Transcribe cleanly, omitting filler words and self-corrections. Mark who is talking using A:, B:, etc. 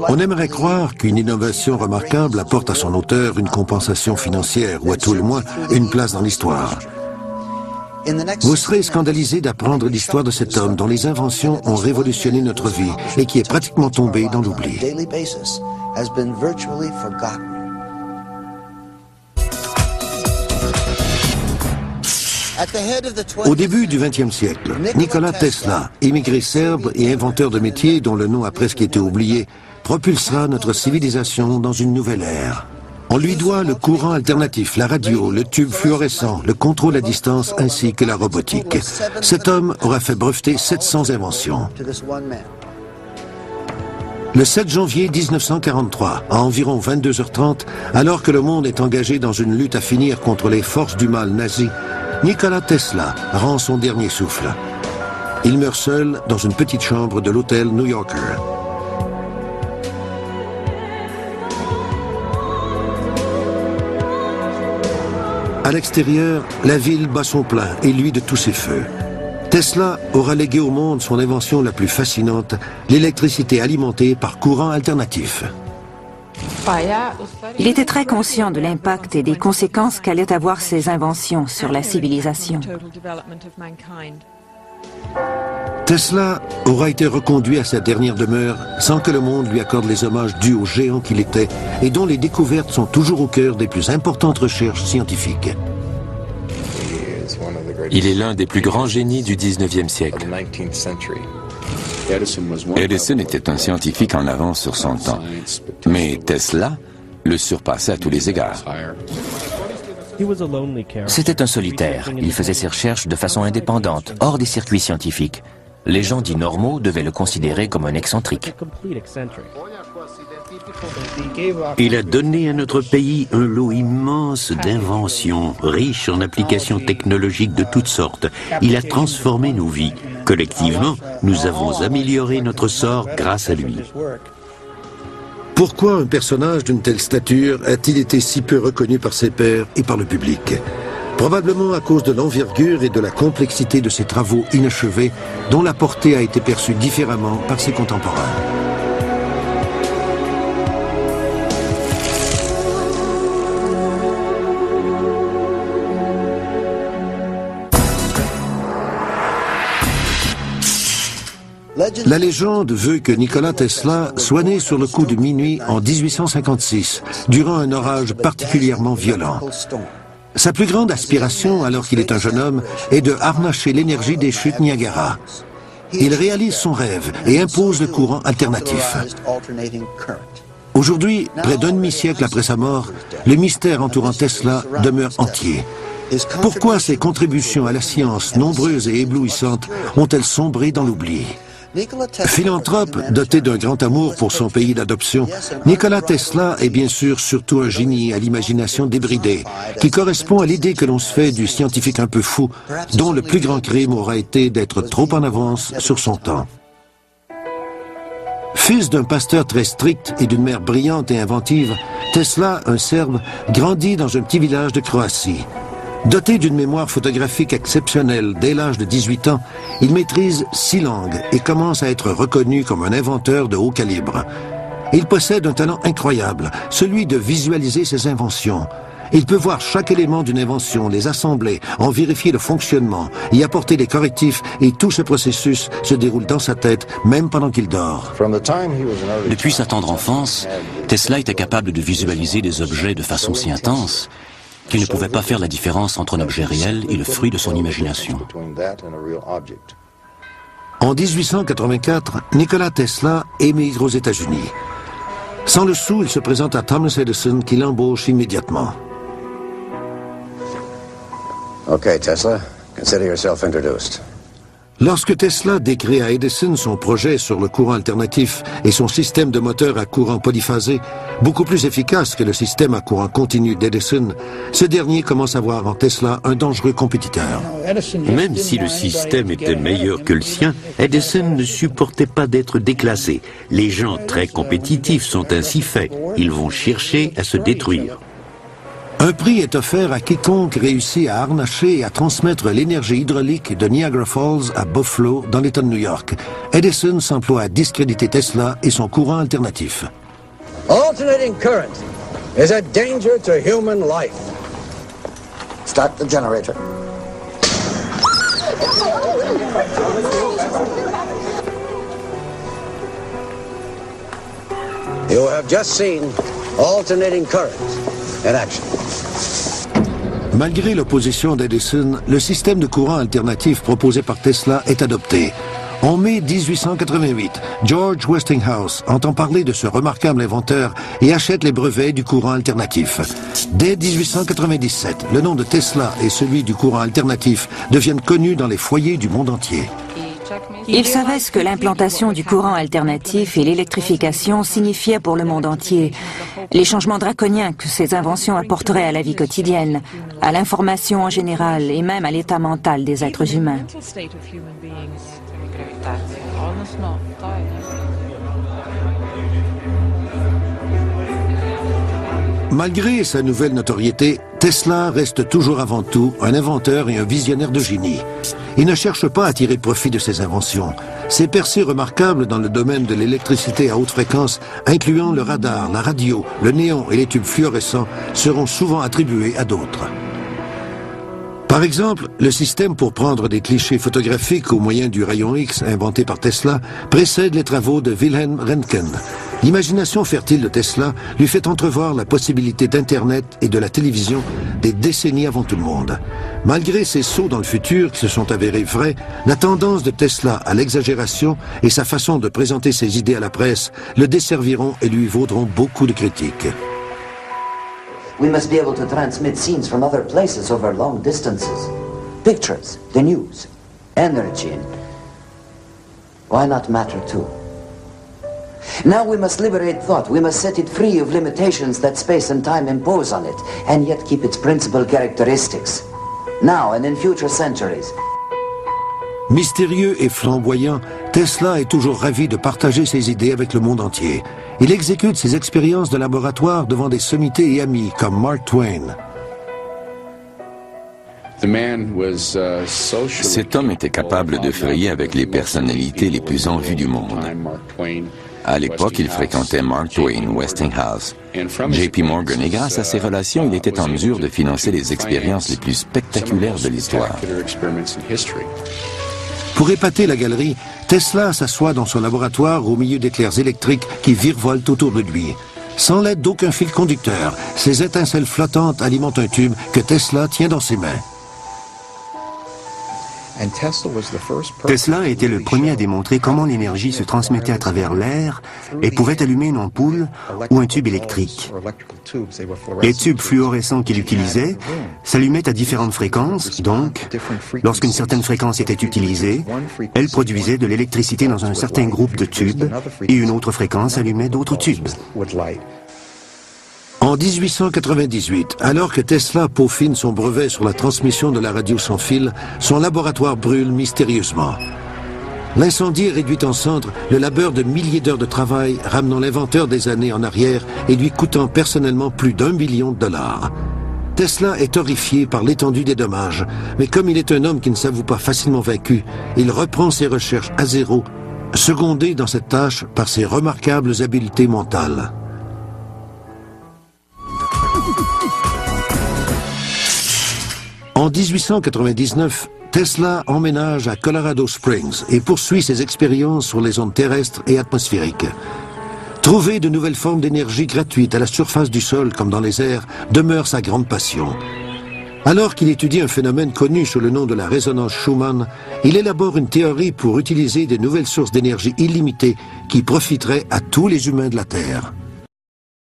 A: On aimerait croire qu'une innovation remarquable apporte à son auteur une compensation financière ou à tout le moins une place dans l'histoire. Vous serez scandalisé d'apprendre l'histoire de cet homme dont les inventions ont révolutionné notre vie et qui est pratiquement tombé dans l'oubli. Au début du XXe siècle, Nikola Tesla, immigré serbe et inventeur de métiers dont le nom a presque été oublié, propulsera notre civilisation dans une nouvelle ère. On lui doit le courant alternatif, la radio, le tube fluorescent, le contrôle à distance ainsi que la robotique. Cet homme aura fait breveter 700 inventions. Le 7 janvier 1943, à environ 22h30, alors que le monde est engagé dans une lutte à finir contre les forces du mal nazi, Nikola Tesla rend son dernier souffle. Il meurt seul dans une petite chambre de l'hôtel New Yorker. À l'extérieur, la ville bat son plein et lui de tous ses feux. Tesla aura légué au monde son invention la plus fascinante, l'électricité alimentée par courant alternatif.
B: Il était très conscient de l'impact et des conséquences qu'allaient avoir ses inventions sur la civilisation.
A: Tesla aura été reconduit à sa dernière demeure sans que le monde lui accorde les hommages dus au géant qu'il était et dont les découvertes sont toujours au cœur des plus importantes recherches scientifiques.
C: Il est l'un des plus grands génies du XIXe siècle.
D: Edison était un scientifique en avance sur son temps, mais Tesla le surpassait à tous les égards.
E: C'était un solitaire. Il faisait ses recherches de façon indépendante, hors des circuits scientifiques. Les gens dits normaux devaient le considérer comme un excentrique.
F: Il a donné à notre pays un lot immense d'inventions, riche en applications technologiques de toutes sortes. Il a transformé nos vies. Collectivement, nous avons amélioré notre sort grâce à lui.
A: Pourquoi un personnage d'une telle stature a-t-il été si peu reconnu par ses pairs et par le public? Probablement à cause de l'envergure et de la complexité de ses travaux inachevés, dont la portée a été perçue différemment par ses contemporains. La légende veut que Nikola Tesla soit né sur le coup de minuit en 1856, durant un orage particulièrement violent. Sa plus grande aspiration, alors qu'il est un jeune homme, est de harnacher l'énergie des chutes Niagara. Il réalise son rêve et impose le courant alternatif. Aujourd'hui, près d'un demi-siècle après sa mort, le mystère entourant Tesla demeure entier. Pourquoi ses contributions à la science, nombreuses et éblouissantes, ont-elles sombré dans l'oubli ? Philanthrope, doté d'un grand amour pour son pays d'adoption, Nikola Tesla est bien sûr surtout un génie à l'imagination débridée, qui correspond à l'idée que l'on se fait du scientifique un peu fou, dont le plus grand crime aura été d'être trop en avance sur son temps. Fils d'un pasteur très strict et d'une mère brillante et inventive, Tesla, un Serbe, grandit dans un petit village de Croatie. Doté d'une mémoire photographique exceptionnelle dès l'âge de 18 ans, il maîtrise 6 langues et commence à être reconnu comme un inventeur de haut calibre. Il possède un talent incroyable, celui de visualiser ses inventions. Il peut voir chaque élément d'une invention, les assembler, en vérifier le fonctionnement, y apporter des correctifs, et tout ce processus se déroule dans sa tête, même pendant qu'il dort.
E: Depuis sa tendre enfance, Tesla était capable de visualiser des objets de façon si intense qu'il ne pouvait pas faire la différence entre un objet réel et le fruit de son imagination.
A: En 1884, Nikola Tesla émigre aux États-Unis. Sans le sou, il se présente à Thomas Edison qui l'embauche immédiatement.
G: Okay, Tesla, consider yourself introduced.
A: Lorsque Tesla décrit à Edison son projet sur le courant alternatif et son système de moteur à courant polyphasé, beaucoup plus efficace que le système à courant continu d'Edison, ce dernier commence à voir en Tesla un dangereux compétiteur.
F: Même si le système était meilleur que le sien, Edison ne supportait pas d'être déclassé. Les gens très compétitifs sont ainsi faits. Ils vont chercher à se détruire.
A: Un prix est offert à quiconque réussit à harnacher et à transmettre l'énergie hydraulique de Niagara Falls à Buffalo, dans l'État de New York. Edison s'emploie à discréditer Tesla et son courant alternatif.
G: Alternating current is a danger to human life. Start the generator. You have just seen alternating current in action.
A: Malgré l'opposition d'Edison, le système de courant alternatif proposé par Tesla est adopté. En mai 1888, George Westinghouse entend parler de ce remarquable inventeur et achète les brevets du courant alternatif. Dès 1897, le nom de Tesla et celui du courant alternatif deviennent connus dans les foyers du monde entier.
B: Il savait ce que l'implantation du courant alternatif et l'électrification signifiaient pour le monde entier. Les changements draconiens que ces inventions apporteraient à la vie quotidienne, à l'information en général et même à l'état mental des êtres humains.
A: Malgré sa nouvelle notoriété, Tesla reste toujours avant tout un inventeur et un visionnaire de génie. Il ne cherche pas à tirer profit de ses inventions. Ses percées remarquables dans le domaine de l'électricité à haute fréquence, incluant le radar, la radio, le néon et les tubes fluorescents, seront souvent attribuées à d'autres. Par exemple, le système pour prendre des clichés photographiques au moyen du rayon X inventé par Tesla précède les travaux de Wilhelm Röntgen. L'imagination fertile de Tesla lui fait entrevoir la possibilité d'Internet et de la télévision des décennies avant tout le monde. Malgré ces sauts dans le futur qui se sont avérés vrais, la tendance de Tesla à l'exagération et sa façon de présenter ses idées à la presse le desserviront et lui vaudront beaucoup de critiques.
H: We must be able to transmit scenes from other places over long distances. Pictures, the news, energy. Why not matter too? Now we must liberate thought. We must set it free of limitations that space and time impose on it, and yet keep its principal characteristics. Now and in future centuries.
A: Mystérieux et flamboyant, Tesla est toujours ravi de partager ses idées avec le monde entier. Il exécute ses expériences de laboratoire devant des sommités et amis comme Mark Twain.
D: Cet homme était capable de frayer avec les personnalités les plus en vue du monde. À l'époque, il fréquentait Mark Twain, Westinghouse, JP Morgan, et grâce à ses relations, il était en mesure de financer les expériences les plus spectaculaires de l'histoire.
A: Pour épater la galerie, Tesla s'assoit dans son laboratoire au milieu d'éclairs électriques qui virevoltent autour de lui. Sans l'aide d'aucun fil conducteur, ces étincelles flottantes alimentent un tube que Tesla tient dans ses mains.
I: Tesla a été le premier à démontrer comment l'énergie se transmettait à travers l'air et pouvait allumer une ampoule ou un tube électrique. Les tubes fluorescents qu'il utilisait s'allumaient à différentes fréquences, donc, lorsqu'une certaine fréquence était utilisée, elle produisait de l'électricité dans un certain groupe de tubes et une autre fréquence allumait d'autres tubes.
A: En 1898, alors que Tesla peaufine son brevet sur la transmission de la radio sans fil, son laboratoire brûle mystérieusement. L'incendie réduit en cendres le labeur de milliers d'heures de travail, ramenant l'inventeur des années en arrière et lui coûtant personnellement plus d'1 million de dollars. Tesla est horrifié par l'étendue des dommages, mais comme il est un homme qui ne s'avoue pas facilement vaincu, il reprend ses recherches à zéro, secondé dans cette tâche par ses remarquables habiletés mentales. En 1899, Tesla emménage à Colorado Springs et poursuit ses expériences sur les ondes terrestres et atmosphériques. Trouver de nouvelles formes d'énergie gratuites à la surface du sol comme dans les airs demeure sa grande passion. Alors qu'il étudie un phénomène connu sous le nom de la résonance Schumann, il élabore une théorie pour utiliser de nouvelles sources d'énergie illimitées qui profiteraient à tous les humains de la Terre.